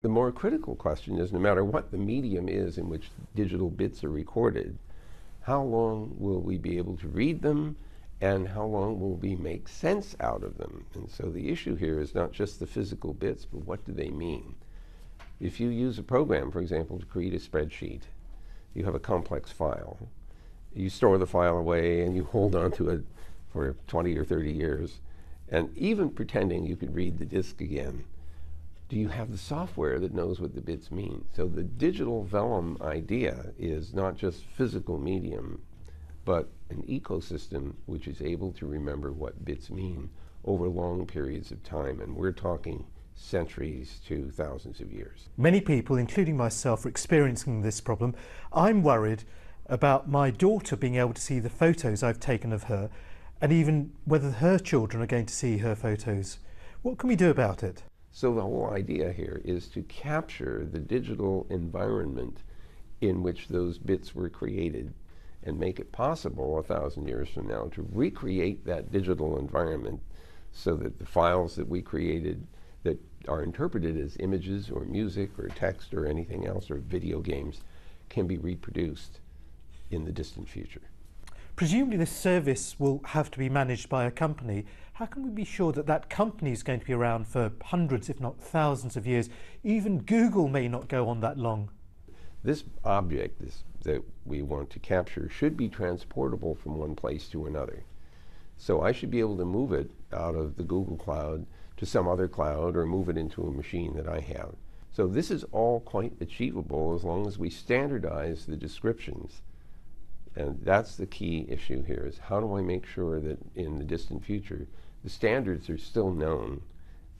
The more critical question is, no matter what the medium is in which digital bits are recorded, how long will we be able to read them, and how long will we make sense out of them? And so the issue here is not just the physical bits, but what do they mean? If you use a program, for example, to create a spreadsheet, you have a complex file. You store the file away and you hold on to it for 20 or 30 years. And even pretending you could read the disk again, do you have the software that knows what the bits mean? So the digital vellum idea is not just physical medium, but an ecosystem which is able to remember what bits mean over long periods of time. And we're talking centuries to thousands of years. Many people, including myself, are experiencing this problem. I'm worried about my daughter being able to see the photos I've taken of her, and even whether her children are going to see her photos. What can we do about it? So the whole idea here is to capture the digital environment in which those bits were created and make it possible 1,000 years from now to recreate that digital environment so that the files that we created that are interpreted as images or music or text or anything else or video games can be reproduced in the distant future. Presumably this service will have to be managed by a company. How can we be sure that that company is going to be around for hundreds, if not thousands of years? Even Google may not go on that long. This object that we want to capture should be transportable from one place to another. So I should be able to move it out of the Google Cloud to some other cloud or move it into a machine that I have. So this is all quite achievable as long as we standardize the descriptions. And that's the key issue here, is how do I make sure that in the distant future the standards are still known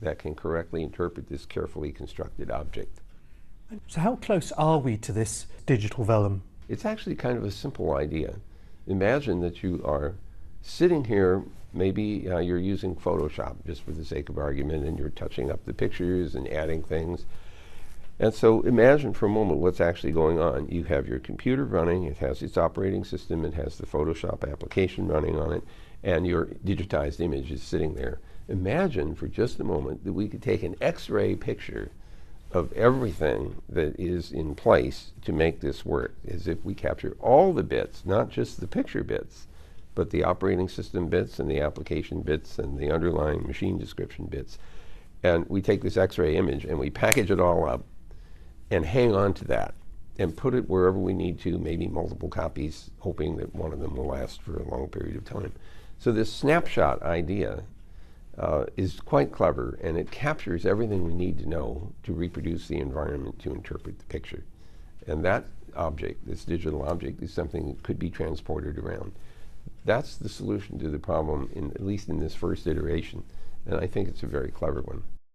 that can correctly interpret this carefully constructed object. So how close are we to this digital vellum? It's actually kind of a simple idea. Imagine that you are sitting here, maybe you're using Photoshop just for the sake of argument, and you're touching up the pictures and adding things. And so imagine for a moment what's actually going on. You have your computer running, it has its operating system, it has the Photoshop application running on it, and your digitized image is sitting there. Imagine for just a moment that we could take an X-ray picture of everything that is in place to make this work, as if we capture all the bits, not just the picture bits, but the operating system bits and the application bits and the underlying machine description bits. And we take this X-ray image and we package it all up and hang on to that and put it wherever we need to, maybe multiple copies, hoping that one of them will last for a long period of time. So this snapshot idea is quite clever, and it captures everything we need to know to reproduce the environment to interpret the picture. And that object, this digital object, is something that could be transported around. That's the solution to the problem, at least in this first iteration, and I think it's a very clever one.